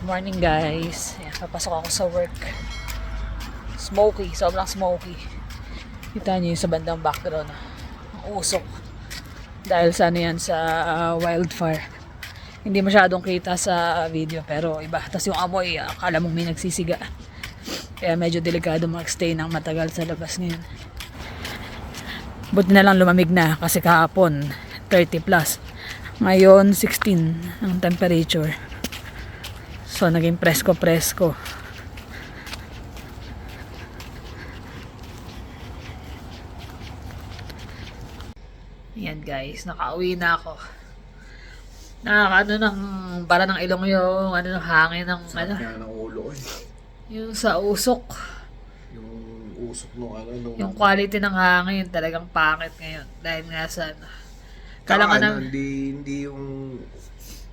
Morning guys. Ayan, papasok ako sa work. Smoky, sobrang smoky. Kita niyo yung sa bandang background. Ang usok. Dahil sa ano yan, sa wildfire. Hindi masyadong kita sa video pero iba. Tapos yung amoy, akala mong may nagsisiga. Kaya medyo delikado mag-stay ng matagal sa labas ngayon. Buti na lang lumamig na kasi kahapon 30 plus. Ngayon 16 ang temperature. So, naging presko-presko. Ayan guys, nakauwi na ako. Nakakaano ng para ng ilong yung ano ng hangin ng ano. Sakit ng ulo ko eh. Yung sa usok. Yung usok nung ano nung... Yung quality ng hangin talagang pangit ngayon. Dahil nga sa ano. Kailangan hindi yung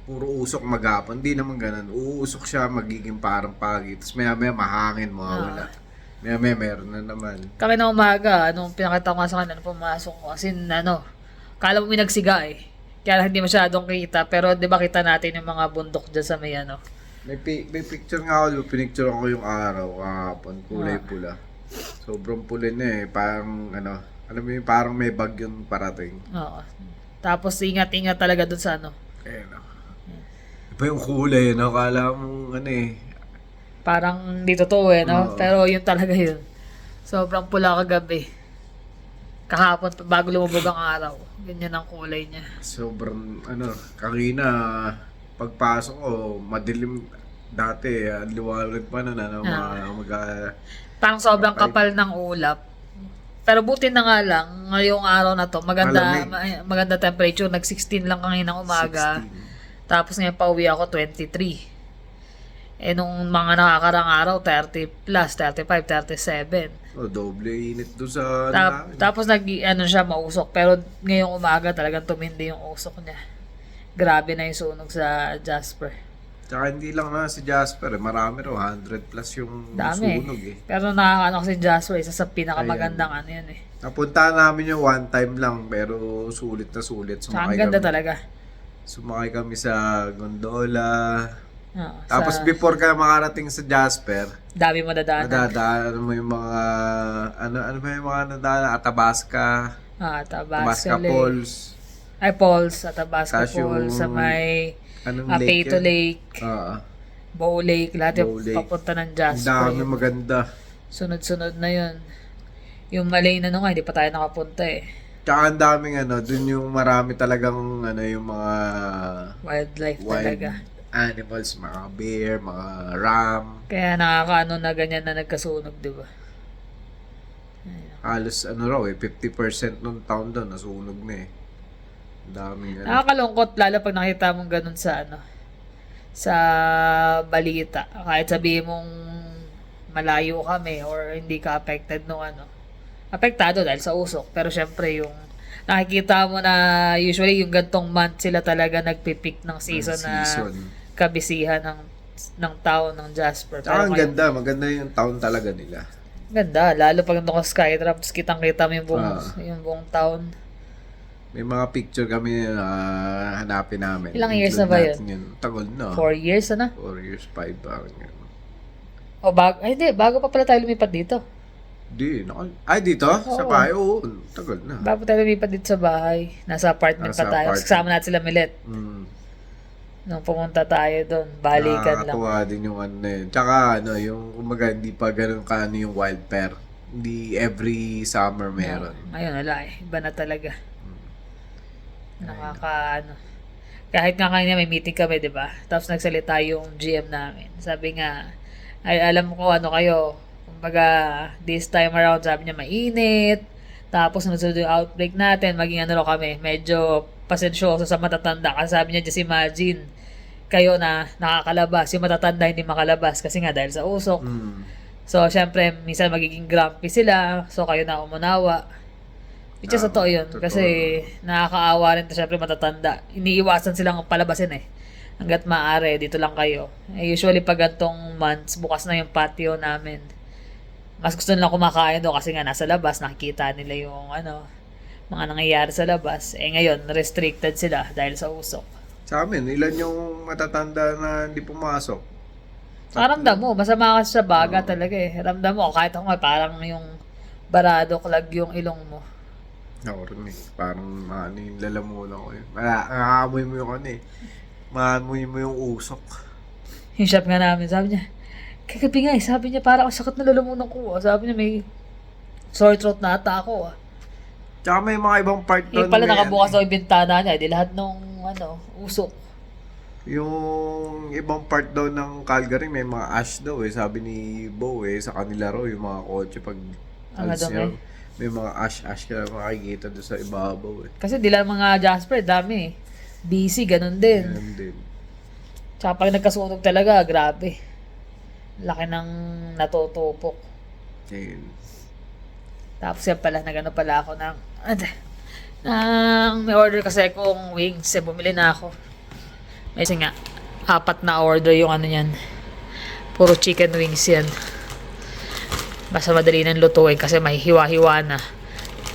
puro usok maghapon. Hindi naman ganun. Uusok siya, magiging parang pagi. Tapos maya mahangin, mawawala. Maya meron na naman. Kami na umaga, nung pinakita ko nga sa kanila, pumasok ko. Kasi ano, kala mo may nagsiga eh. Kaya hindi masyadong kita. Pero di ba kita natin yung mga bundok dyan sa may ano. May picture nga ako. Pinicture ko yung araw kahapon. Kulay pula. Sobrang pula na eh. Parang ano, alam mo yung parang may bagyong parating. Oo. Tapos ingat-ingat talaga dun sa ano. Ayan o. Iba yung kulay, no? Kala mong ano eh. Parang hindi totoo eh, no? Oo. Pero yun talaga yun. Sobrang pula kagabi. Kahapon, bago lumubog ang araw. Ganyan ang kulay niya. Sobrang ano, kanina pagpasok ko, madilim dati, liwanag pa nun, ano, Parang sobrang kapal ng ulap. Pero buti na nga lang, ngayong araw na to, maganda temperature. Nag-16 lang kanina umaga. 16. Tapos ngayon pauwi ako 23. Eh nung mga nakakarang araw, 30 plus, 35, 37. Oh, doble init doon sa Tapos ano siya, mausok. Pero ngayong umaga talagang tumindi yung usok niya. Grabe na yung sunog sa Jasper. Tsaka hindi lang na si Jasper, marami raw, 100 plus yung Dami. sunog eh. Pero nakakaano kasi Jasper, isa sa pinakamagandang ano yun eh. Napunta namin yung one time lang, pero sulit na sulit. Tsaka ang ganda talaga. Sumakay kami sa gondola. Oo, Tapos before ka makarating sa Jasper, dami madadaanan. nadadaanan mo yung mga, ano ba yung mga nadaanan? Athabasca, Athabasca Lake. Falls. Ay, Falls. Athabasca Tas yung- Falls. Sa may Anong Apeto yan? Lake. Oo. Bow Lake. Lahat yung Bow Lake. papunta ng Ang Jasper. dami maganda. Sunod-sunod na yun. Yung Malay na nga, hindi pa tayo nakapunta eh. Tsaka ang daming dun yung marami talagang yung mga Wildlife wild talaga. animals, mga bear, mga ram. Kaya nakakaano na ganyan na nagkasunog, di ba? Halos raw 50% nung town doon nasunog na eh. Ang daming Nakakalungkot lalo pag nakita mong ganun sa ano, sa balita. Kahit sabihin mong malayo kami or hindi ka affected nung ano. Apektado dahil sa usok. Pero syempre yung nakikita mo na usually yung gantong month sila talaga nagpipick ng season, na kabisihan ng town ng Jasper. Tsaka ang ganda, maganda yung town talaga nila. Ganda, lalo pag nung Skytrap, tapos kitang-kita mo yung buong town. May mga picture kami na hanapin namin. Ilang years na ba yun? Tagal na. 4 years na? 4 years, 5 parang yun. Bago pa pala tayo lumipat dito. Dito? Sa bahay? Oo, tagal na. Bago tayo lumipat dito sa bahay. Nasa apartment pa tayo. Kasama natin sila Milet. Nung pumunta tayo doon, balikan lang. Nakakatuwa din yung yun. Tsaka yung kumaga hindi pa ganun yung wild pear. Hindi every summer meron. Ngayon wala eh. Iba na talaga. Kahit nga kanina may meeting kami, di ba? Tapos nagsalita yung GM namin. Sabi nga, ay alam ko ano kayo. Kumbaga, this time around, sabi niya mainit. Tapos sunod yung outbreak natin, maging raw kami. Medyo pasensyoso sa matatanda. Kasi sabi niya, just imagine, kayo na nakakalabas. Yung matatanda hindi makalabas kasi nga dahil sa usok. So, syempre, minsan magiging grumpy sila. So, kayo na umunawa. Which is totoo yun. Kasi nakakaawa rin syempre matatanda. Iniiwasan silang palabasin eh. Hanggat maaari, dito lang kayo. Usually, pag gantong months, bukas na yung patio namin. Mas gusto nila kumakain doon kasi nga nasa labas, nakikita nila yung mga nangyayari sa labas. Ngayon, restricted sila dahil sa usok. Sa amin, ilan yung matatanda na hindi pumasok? Saka ramdam mo, masama ka sa baga talaga eh. Ramdam mo, kahit ako nga, parang yung barado klag yung ilong mo. Ako rin eh. Parang ano yung lalamunan ko yun. Nakakamoy mo yung ano eh. Maamoy mo yung usok. Yung shop nga namin, sabi niya, kagabi nga eh, sabi niya, parang ang sakit na lalamunan ko. Sabi niya, may sore throat na ata ako. Tsaka may mga ibang part Eh doon. pala may nakabukas ano, daw yung bintana niya, di lahat nung usok. yung ibang part daw ng Calgary may mga ash daw eh. Sabi ni Bo eh, sa kanila raw yung mga kotse pag Ang alis madumi. niya, may mga ash ka makikita doon sa ibabaw eh. Kasi di lang mga Jasper, dami eh. Busy, ganun din. Yan din. Tsaka pag nagkasunog talaga, grabe. Laki ng natutupok. Ayun. Tapos yan pala, nagano pala ako may order kasi akong wings. Eh, bumili na ako. Kasi nga, 4 na order yung ano yan. Puro chicken wings yan. Basta madali nang lutuin kasi may hiwa-hiwa na.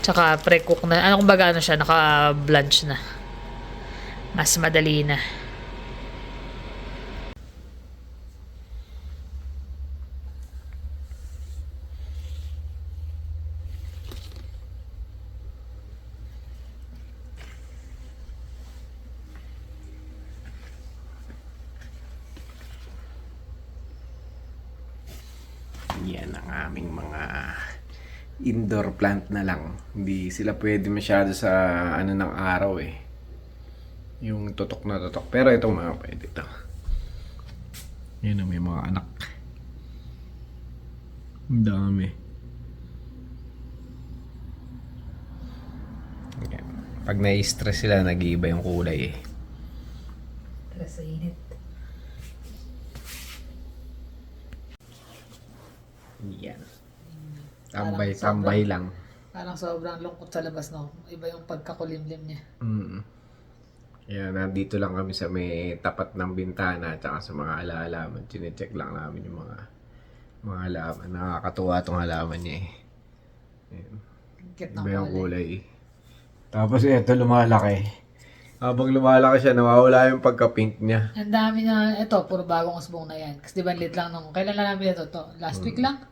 Tsaka pre-cook na. Ano kumbaga ano siya, naka-blanch na. Mas madali na. Yan ang aming mga indoor plant na lang. Hindi sila pwede masyado sa ano ng araw eh. Yung tutok na tutok. Pero ito mga pwede ito. Yan may mga anak. Ang dami. Yan. Pag na-stress sila, nag-iiba yung kulay eh. Tara sa init. Yan. Tambay lang. Parang sobrang lungkot sa labas, no? Iba yung pagkakulimlim niya. Yan, nandito lang kami sa may tapat ng bintana at sa mga alaalaman. Chinecheck lang namin yung mga halaman. Nakakatuwa itong halaman niya eh. Yan. Cute ng Iba yung kulay. kulay. Tapos ito lumalaki. Habang lumalaki siya, nawawala yung pagka-pink niya. Ang dami na, ito, puro bagong usbong na yan. Kasi di ba lit lang nung, kailan lang namin ito? Last week lang?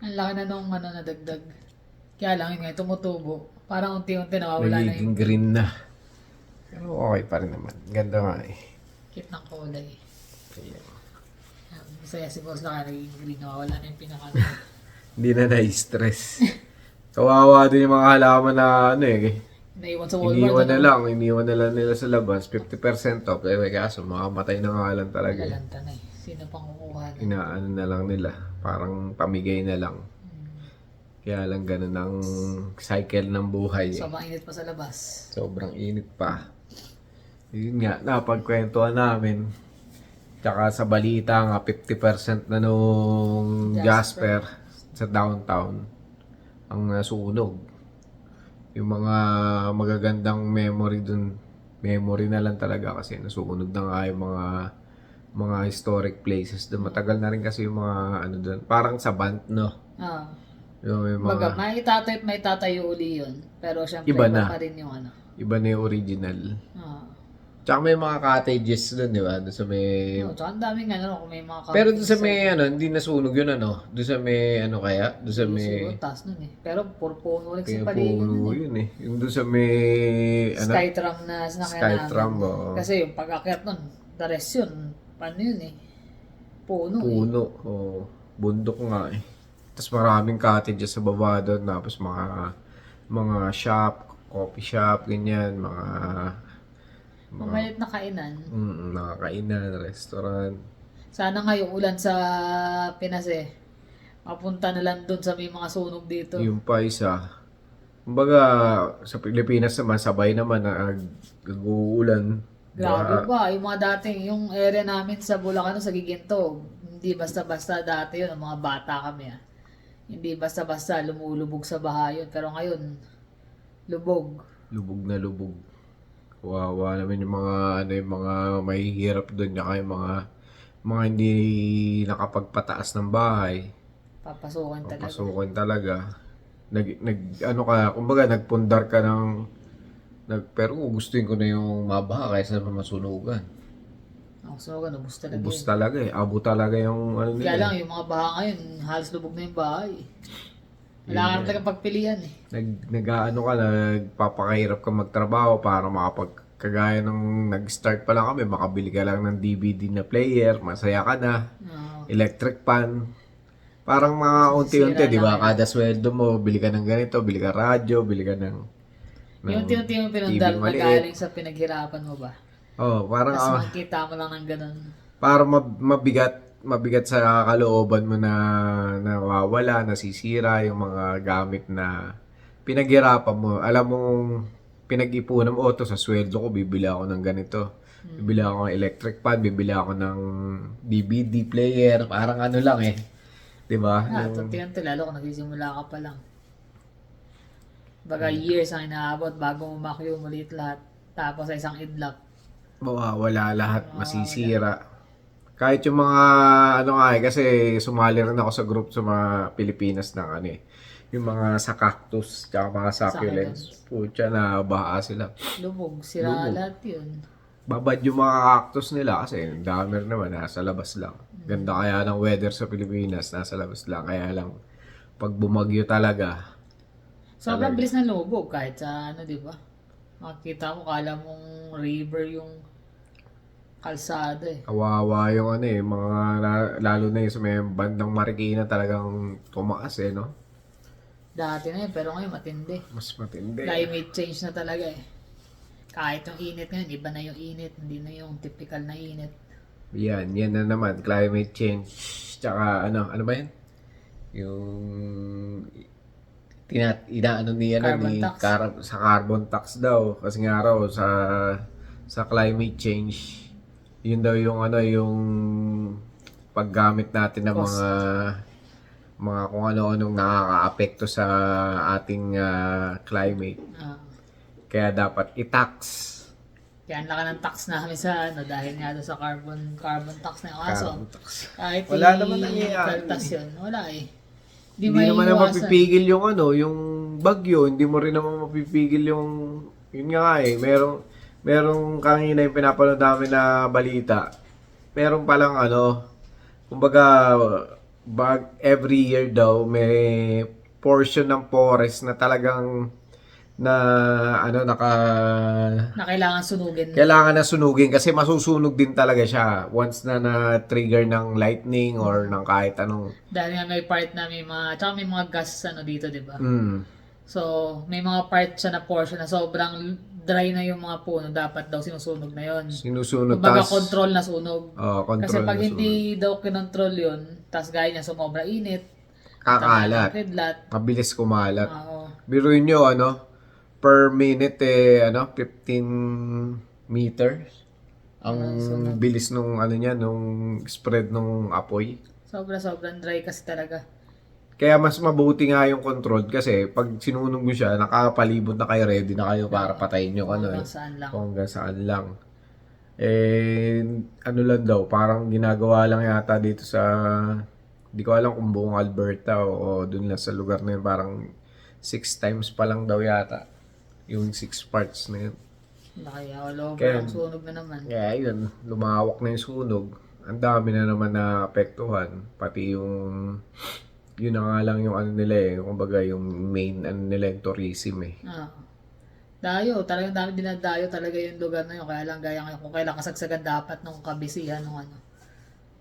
Ang laki na nung nadagdag. Kaya lang, yun nga, tumutubo. Parang unti-unti nawawala na Nagiging yung green na. Pero okay pa rin naman. Ganda nga eh. cute ng kulay. Ayan. Masaya si Boss lang, naging green, nawawala na yung pinaka. Hindi na na-stress. Kawawa din yung mga halaman na ano eh. Naiwan sa Walmart. Iniwan na lang nila sa labas. 50% off. Eh, kaso makamatay na nga lang talaga. Eh. Nagalanta na eh. Sino pang kukuha na? Inaano na lang nila. Parang pamigay na lang. Kaya lang ganun ang cycle ng buhay. So, mainit pa sa labas. Sobrang init pa. Yun nga, napagkwentuhan namin. Tsaka sa balita nga, 50% na nung Jasper sa downtown ang nasunog. Yung mga magagandang memory dun, memory na lang talaga kasi nasunog na nga yung mga historic places dun. Matagal na rin kasi yung mga ano dun. Parang sa band, no? Ah. Yung Baga, mga, may tatayo uli yun. Pero syempre, Iba iba na. pa rin yung ano. iba na yung original. Ah. Tsaka may mga cottages dun, di ba? Doon sa may... Oh, tsaka ang daming ano, kung may mga Pero doon sa may, ano, hindi nasunog yun, ano? Doon sa may, ano kaya? Doon sa may... Siguro, taas nun eh. Pero puro puno ulit Kaya sa paligid puno nun eh. yun eh. Yung doon sa may, ano? Skytram na sinakyan Skytram, namin. oo. Kasi yung pag-akyat nun, the rest yun. Paano yun eh? Puno eh. Puno. Oh, bundok nga eh. Tapos maraming cottages sa baba doon. Tapos mga shop, coffee shop, ganyan. Mamalit na kainan. Nakakainan, restaurant. Sana nga yung ulan sa Pinas eh. Mapunta na lang doon sa may mga sunog dito. Yung pa isa. Kumbaga, sa Pilipinas naman, sabay naman na nag-uulan. Grabe ba? Yung mga dating, yung area namin sa Bulacan, sa Giginto, hindi basta-basta dati yun, ang mga bata kami ah. Hindi basta-basta lumulubog sa baha yun. Pero ngayon, lubog. Lubog na lubog. Kawawa naman yung mga mahihirap doon, tsaka yung mga hindi nakapagpataas ng bahay. Papasukan talaga. Papasukin talaga. Kumbaga nagpundar ka pero gustuin ko na yung mabaha kaysa masunugan. Ang sunog, ubus talaga Ubus yun. talaga eh. Abo talaga yung ano Kaya nila. lang, yung mga baha ngayon, halos lubog na yung bahay. Wala ka na talagang pagpilian eh. Nag-ano ka, nagpapakahirap ka magtrabaho para kagaya nung nag-start pa lang kami, makabili ka lang ng DVD na player, masaya ka na, Oo. electric pan. Parang mga unti-unti, Sira di ba? lang eh. Kada sweldo mo, bili ka ng ganito, bili ka radyo, bili ka ng Yung tinunti yung TV pinundar na maliit. galing sa pinaghirapan mo ba? Oh, parang Tapos makikita mo lang ng ganun. para mabigat sa kalooban mo na nawawala, nasisira yung mga gamit na pinaghirapan mo. Alam mong pinag-ipunan mo, to sa sweldo ko, bibili ako ng ganito. Bibili ako ng electric fan, bibili ako ng DVD player, parang ano lang eh. 'Di ba? Tunti-tunti, lalo kung nagsisimula ka pa lang. Baga years ang inaabot bago mo ma-accumulate lahat. Tapos sa isang idlap. Mawawala lahat, masisira. Kahit yung mga ano nga eh, kasi sumali rin ako sa group sa mga Pilipinas ng ano eh. Yung mga sa cactus, tsaka mga succulents. Pucha na baha sila. Lubog, sira lahat yun. Babad yung mga cactus nila kasi ang dami rin naman, nasa labas lang. Ganda kaya ng weather sa Pilipinas, nasa labas lang. Kaya lang, pag bumagyo talaga, Sobrang bilis ng lubog kahit sa ano, di ba? Makikita mo, kala mong river yung kalsada eh. kawawa yung ano eh, lalo na yung sa may bandang Marikina talagang tumaas eh, no? Dati na yun, pero ngayon matindi. Mas matindi. Climate change na talaga eh. Kahit yung init ngayon, iba na yung init, hindi na yung typical na init. Yan na naman, climate change. Tsaka ano ba yan? Yung inaano niya Carbon tax. sa carbon tax daw kasi nga raw sa climate change yun daw yung ano yung paggamit natin ng mga kung ano-anong nakakaapekto sa ating climate. Ah. Kaya dapat i-tax. Kaya ang laki ng tax namin sa ano dahil nga doon sa carbon tax na yung kaso. Carbon tax. Kahit Wala naman nangyayari. kaltas yun, wala eh. Hindi naman na mapipigil yung ano, yung bagyo, hindi mo rin naman mapipigil yung yun nga eh, merong kanina yung pinapanood namin na balita. Meron palang ano, kumbaga every year daw may portion ng forest na talagang na ano na kailangan sunugin. kailangan na sunugin kasi masusunog din talaga siya once na na-trigger ng lightning or ng kahit anong Dahil nga may part na may mga, tsaka may mga gas ano dito, di ba? mm, So, may mga part siya na portion na sobrang dry na yung mga puno, dapat daw sinusunog na yon. sinusunog. Kumbaga Tas control na sunog. control Kasi pag na hindi daw kinontrol yun, tas gaya niya sumobra init, kakalat. kidlat, Mabilis kumalat. oo. Biruin nyo, ano, per minute, 15 meters. Ang bilis nung, ano niya, nung spread nung apoy. Sobrang dry kasi talaga. Kaya mas mabuti nga yung control kasi pag sinunog mo siya, nakapalibot na kayo, ready na kayo para patayin yung ano eh. Hanggang saan lang. Kung hanggang saan lang. Ano lang daw, parang ginagawa lang yata dito sa, di ko alam kung buong Alberta o dun lang sa lugar na yun, parang 6 times pa lang daw yata. Yung 6 parts na yun. Kaya all over Kaya- ang sunog na naman. Kaya yun, lumawak na yung sunog. Ang dami na naman na apektuhan. Pati yun na nga lang yung ano nila eh. Kumbaga yung main ano nila yung tourism eh. Dayo, talagang dami dinadayo talaga yung lugar na yun. Kaya lang gaya ngayon, kung kailan kasagsagan dapat nung kabisihan nung ano,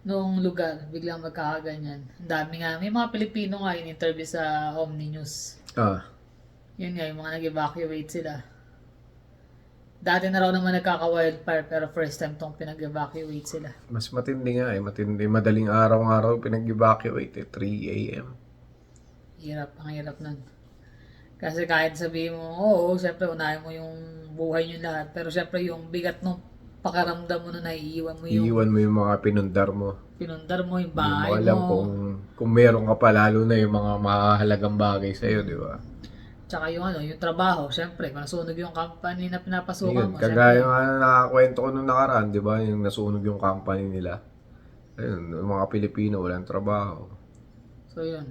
nung lugar, biglang magkakaganyan. Ang dami nga, may mga Pilipino nga in interview sa Omni News. Yun nga, yung mga nag-evacuate sila. Dati na raw naman nagkaka-wildfire pero first time tong pinag-evacuate sila. Mas matindi nga eh. Matindi. Madaling araw-araw pinag-evacuate eh. 3 a.m. Ang hirap nun. Kasi kahit sabihin mo, oo, syempre unahin mo yung buhay nyo lahat. Pero syempre yung bigat nung pakaramdam mo na naiiwan mo yung Iiwan mo yung mga pinundar mo. pinundar mo, yung Hindi mo bahay alam mo. kung meron ka pa, lalo na yung mga mahalagang bagay sa'yo, di ba? Tsaka yung ano, yung trabaho, syempre, kung nasunog yung company na pinapasukan Yun, mo, kagaya syempre, nga na nakakwento ko nung nakaraan, di ba? Yung nasunog yung company nila. Ayun, yung mga Pilipino walang trabaho. so yun.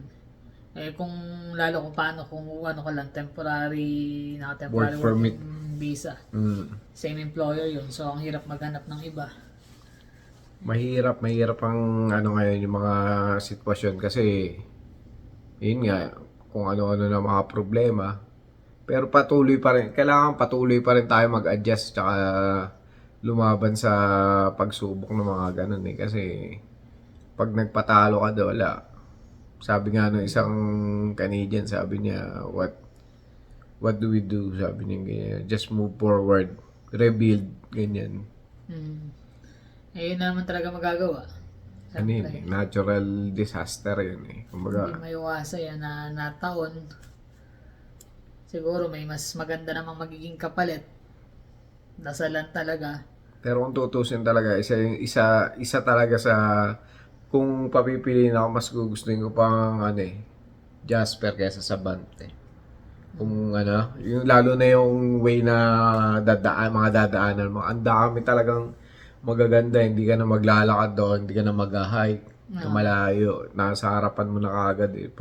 Kung lalo kung paano, kung ano ka lang, temporary, naka-temporary Work permit. visa. Mm. Same employer yun, so ang hirap maghanap ng iba. mahirap ang ano ngayon yung mga sitwasyon kasi yun nga kung ano-ano na mga problema. Pero patuloy pa rin, kailangan patuloy pa rin tayo mag-adjust tsaka lumaban sa pagsubok ng mga ganun eh. Kasi pag nagpatalo ka doon, wala. Sabi nga nung isang Canadian, sabi niya, what do we do? Sabi niya ganyan, just move forward, rebuild, ganyan. Ayun naman talaga magagawa. Ano yun Siyempre, eh, natural disaster yun eh. hindi Kumbaga, maiwasan yan na taon. Siguro may mas maganda namang magiging kapalit. Dasalan talaga. pero kung tutusin talaga, isa talaga sa, kung papipiliin ako, mas gugustuhin ko pang ano eh, Jasper kaysa sa Bante. Kung ano, yung, lalo na yung way na mga dadaanan mo, ang dami talagang magaganda, hindi ka na maglalakad doon, hindi ka na mag-hike, na malayo, nasa harapan mo na kagad eh,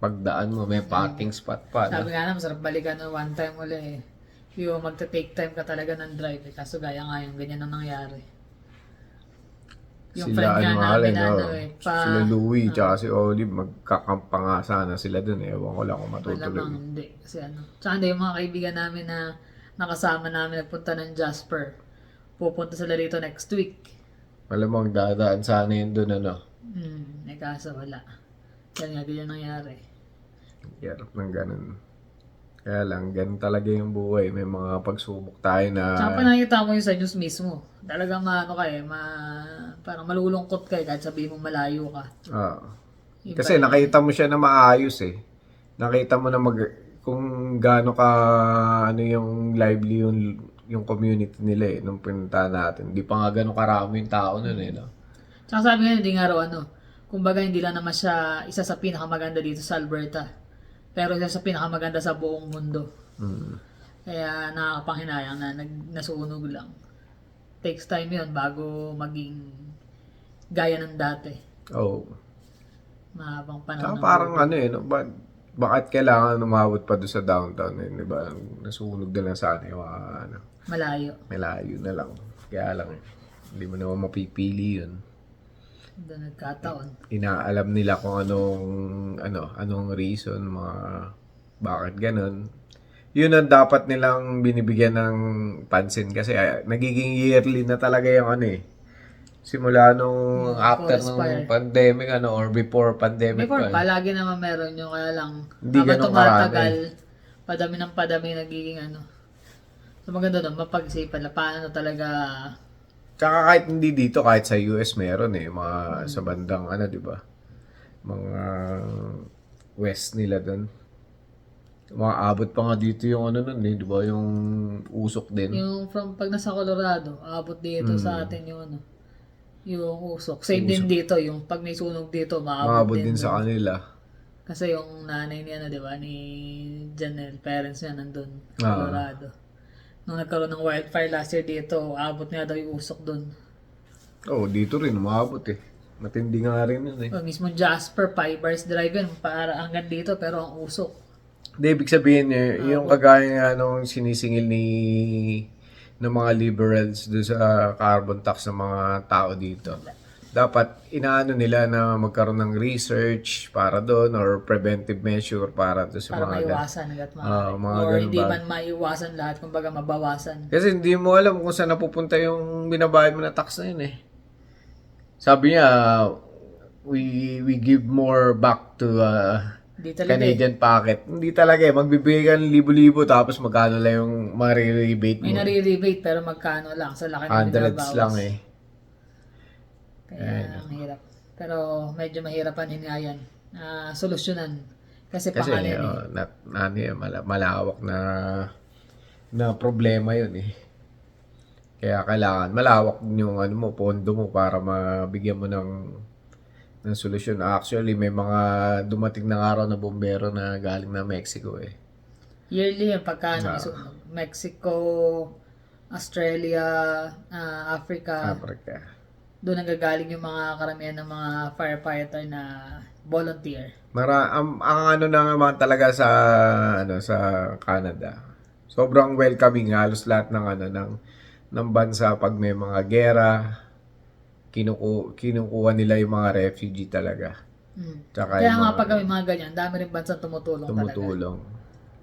pagdaan mo, may parking spot pa. No? Sabi nga na, masarap balikan ng one time uli eh. Yung magta-take time ka talaga ng drive eh. Kaso gaya nga yung ganyan ang nangyari. Yung friend nga namin sila Louie, tsaka si Olive, magkakampa nga sana sila dun. Ewan ko lang kung matutuloy. malamang hindi. Kasi ano. Tsaka hindi, yung mga kaibigan namin na nakasama namin nagpunta ng Jasper. Pupunta sila rito next week. Malamang dadaan sana yun dun, ano. Eh kaso wala. Yan nga ganyan nangyari. Hirap ng ganun. Kaya lang, ganun talaga yung buhay. May mga pagsubok tayo na... Tsaka pa nakikita mo yung sa news mismo. Talagang ano ka eh, parang malulungkot ka eh, kahit sabihin mo malayo ka. Iba Kasi nakita mo siya na maayos eh. Nakita mo na kung gaano ka ano yung lively yung community nila eh nung pinunta natin. Hindi pa nga gano'ng karami yung tao nun eh. No? Tsaka sabi nga, hindi nga raw ano, kumbaga hindi lang naman siya isa sa pinakamaganda dito sa Alberta. Pero isa sa pinakamaganda sa buong mundo. Kaya nakakapanghinayang na nasunog lang. Takes time yun bago maging gaya ng dati. Oh. Mahabang Saka panahon. parang ano eh, no? Bakit kailangan umabot pa doon sa downtown eh, di ba? Nasunog na lang sana yung ano, Malayo. malayo na lang. Kaya lang, hindi mo naman mapipili yun. Doon nagkataon. Inaalam nila kung anong reason, bakit ganun. Yun ang dapat nilang binibigyan ng pansin kasi nagiging yearly na talaga yung ano eh. Simula nung after ng pandemic or before pandemic Before, pa. palagi naman meron yung kaya lang Hindi habang ganun tumatagal, padami ng padami nagiging ano. So maganda doon, mapag-isipan na paano talaga. Tsaka kahit hindi dito, kahit sa US meron eh, mga sa bandang di ba? Mga west nila doon. Maabot pa nga dito yung nun eh, di ba? Yung usok din. Yung pag nasa Colorado, abot dito sa atin yung ano, yung usok. Same din dito, yung pag may sunog dito, Maabot maabot din sa kanila. Kasi yung nanay niya, di ba, ni Janelle, parents niya nandun, Colorado. Nung nagkaroon ng wildfire last year dito, abot niya daw yung usok dun. Dito rin, umabot eh. Matindi nga rin yun eh. Mismo Jasper, 5 hours drive yun, para hanggang dito, pero ang usok. Hindi, ibig sabihin yung kagaya nga nung sinisingil ng mga liberals doon sa carbon tax ng mga tao dito. Dapat inaano nila na magkaroon ng research para doon or preventive measure para doon sa Para mga maiwasan hanggat maaari. Or hindi man maiwasan lahat, kumbaga mabawasan. Kasi hindi mo alam kung saan napupunta yung binabayad mo na tax na yun eh. Sabi niya, we give more back to Canadian pocket. Hindi talaga eh. Magbibigay ka ng libo-libo tapos magkano lang yung ma-rebate mo. May nare-rebate pero magkano lang sa laki ng Hundreds binabawas. lang eh. Kaya ang hirap. Pero medyo mahirapan din nga yan. Solusyonan. Kasi Kasi pangalan malawak na problema yun eh. Kaya kailangan malawak yung pondo mo para mabigyan mo ng solusyon. Actually, may mga dumating na araw na bombero na galing na Mexico eh. Yearly yung pagkano isunog. Mexico, Australia, Africa. Doon nanggagaling yung mga karamihan ng mga firefighter na volunteer. Ang na naman talaga sa sa Canada. Sobrang welcoming halos lahat ng ng bansa pag may mga gera. kinukuha nila yung mga refugee talaga. Tsaka Kaya yung nga mga pag may mga ganyan, dami rin bansang tumutulong talaga. tumutulong.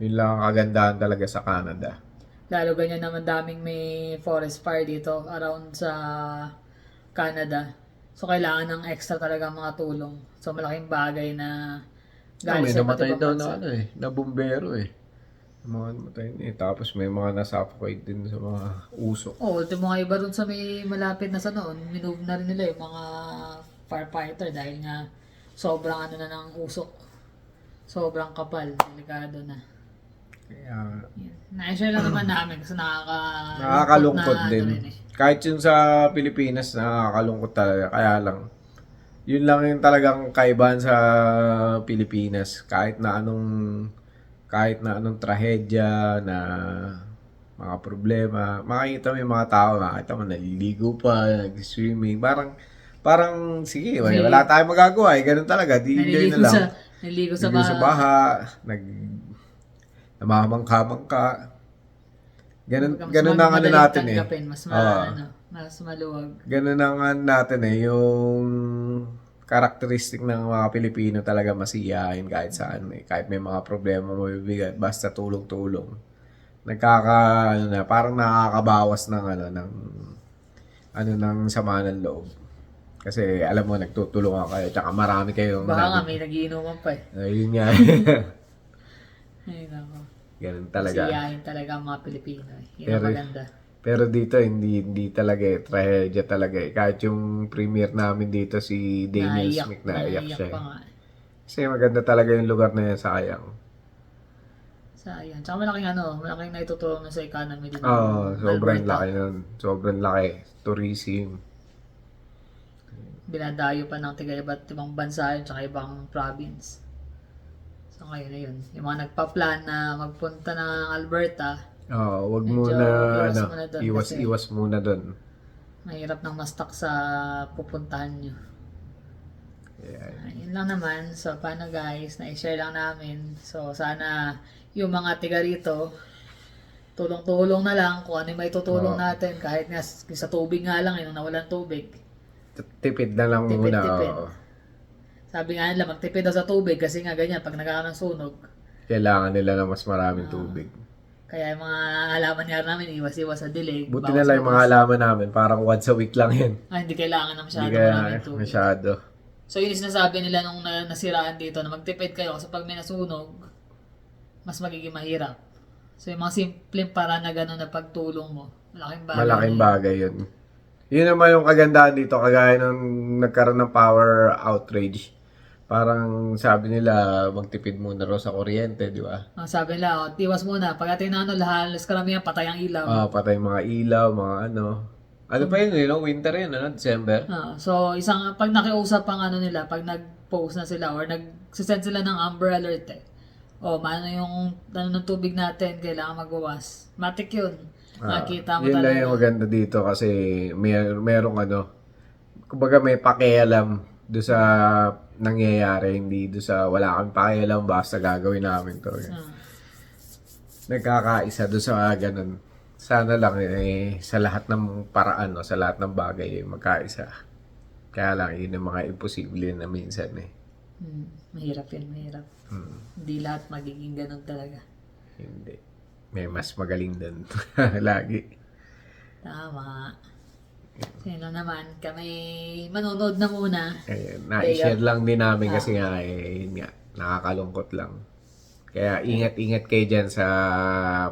Yun lang ang kagandahan talaga sa Canada. Lalo ganyan naman daming may forest fire dito around sa Canada. So kailangan ng extra talaga mga tulong. So malaking bagay na galing May sa iba't namatay ibang daw bansa. na na bumbero eh. Mga namatay tapos may mga nasuffocate din sa mga usok. Oh, ultimo nga iba dun sa may malapit na sa noon, minove na rin nila yung mga firefighter dahil nga sobrang ano na ng usok. Sobrang kapal, delikado na. Kaya Yan. Na-share lang naman namin kasi nakakalungkot na din. ano rin eh. Kahit yung sa Pilipinas, nakakalungkot talaga. Kaya lang, yun lang yung talagang kaibahan sa Pilipinas. Kahit na anong trahedya, na mga problema, makikita mo yung mga tao, makikita mo naliligo pa, nag-swimming. Parang sige, wala tayong magagawa. Ganun talaga, di enjoy na lang. Naliligo sa Naligo sa baha. namamangka-mangka. Ganun Mas ang ano madaling natin eh. tanggapin, mas mas maluwag. Ganun ang ano natin eh, yung characteristic ng mga Pilipino talaga masiyahin kahit saan eh. Kahit may mga problema mabibigat, basta tulong-tulong. Parang nakakabawas ng ng sama ng loob. Kasi alam mo, nagtutulungan kayo, tsaka marami kayong Baka nga may nagiinuman pa eh. Ayun nga. Ay nako. Ganun talaga. Siyahin talaga ang mga Pilipino eh. Yun ang Pero- maganda. Pero dito, hindi talaga eh. Trahedya talaga eh. Kahit yung premiere namin dito, si Daniel Smith, naiyak siya pa eh. nga. Kasi maganda talaga yung lugar na yan, sayang. Sayang. Tsaka malaking naitutulong na sa economy din. Oo, ng sobrang Alberta. laki nun. Sobrang laki. Tourism. Binadayo pa ng tiga iba't ibang bansa yun, tsaka ibang province. So ngayon na yun. Yung mga nagpa-plan na magpunta ng Alberta, Oo, wag Medyo muna, iwas muna dun kasi- iwas muna dun. mahirap nang mastak sa pupuntahan nyo. Yeah. Yun lang naman. So, paano guys? Na-share lang namin. So, sana yung mga tiga rito, tulong-tulong na lang kung ano yung may tutulong Oo. natin. Kahit nga sa tubig nga lang, yung nawalan tubig. Tipid na lang Tipid, muna. tipid. Oo. Sabi nga nila, magtipid daw sa tubig kasi nga ganyan, pag nagkakaroon ng sunog. Kailangan nila ng mas maraming tubig. Kaya yung mga halaman nga namin, iwas-iwas sa dilig. Buti na lang yung mga halaman namin. Parang once a week lang yan. Hindi kailangan na masyado Hindi kaya maraming tubig. masyado. So, yun yung sinasabi nila nung nasiraan dito na magtipid kayo kasi pag may nasunog, mas magiging mahirap. So, yung mga simpleng para na gano'n na pagtulong mo, malaking bagay. Malaking bagay yun. Yun naman yung kagandahan dito, kagaya nung nagkaroon ng power outrage. Parang sabi nila, magtipid muna raw sa kuryente, di ba? Sabi nila, tiwas muna. Pagdating na halos karamihan patay ang ilaw. Patay mga ilaw, mga ano. Ano pa yun, winter yun, December? So, pag nakiusap ang nila, pag nag-post na sila or nag-send sila ng Amber Alert maano yung ng tubig natin, kailangan magbawas. Matik yun. Makita mo Yun lang talaga. yung maganda dito kasi merong kumbaga may pakialam do sa nangyayari, hindi do sa wala kang pakialam, basta gagawin namin to. Nagkakaisa do sa ganun. Sana lang sa lahat ng paraan, sa lahat ng bagay magkaisa. Kaya lang yun yung mga imposible na minsan eh. Mahirap yun, mahirap. Hindi lahat magiging ganun talaga. Hindi. May mas magaling din. Lagi. Tama. Sino naman, kami manonood na muna. Ayun, na-share lang din namin kasi nga, yun nga, nakakalungkot lang. Kaya ingat-ingat kayo dyan sa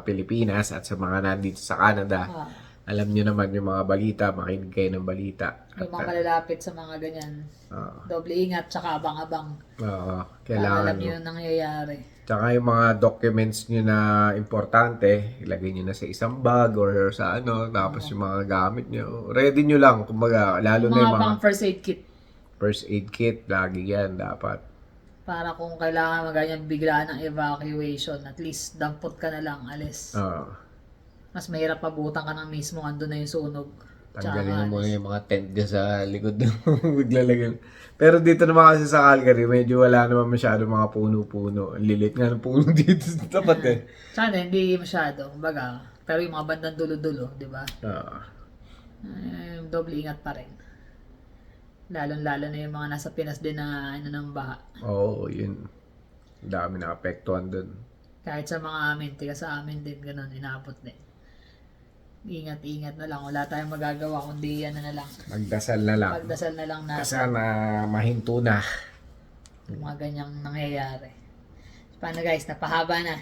Pilipinas at sa mga nandito sa Canada. Alam nyo naman yung mga balita, makinig kayo ng balita. Yung mga malalapit sa mga ganyan. Doble ingat, tsaka abang-abang. Oo, Para kailangan alam nyo yung nangyayari. Tsaka yung mga documents nyo na importante, ilagay nyo na sa isang bag or sa tapos yung mga gamit nyo. Ready nyo lang, kumbaga, lalo na yung mga Pang first aid kit. first aid kit, lagi yan, dapat. Para kung kailangan maganyan bigla ng evacuation, at least dampot ka na lang, alis. Oo. Mas mahirap pabutan ka ng mismo, andun na yung sunog. Tanggalin mo muna yung mga tent dyan sa likod bigla lang. Pero dito naman kasi sa Calgary, medyo wala naman masyado mga puno-puno. Ang lilit nga ng puno dito sa tapat eh. Sana hindi masyado, kumbaga. Pero yung mga bandang dulo-dulo, di ba? Oo. Doble ingat pa rin. Lalong-lalo na yung mga nasa Pinas din na ano ng baha. Oo, yun. Ang dami na apektuhan dun. Kahit sa mga amin, tiga sa amin din, ganun, inabot din. Ingat-ingat na lang. Wala tayong magagawa kundi ano na lang. Magdasal na lang. Pagdasal na lang natin Sana mahinto na. yung mga ganyang nangyayari. Paano guys, napahaba na.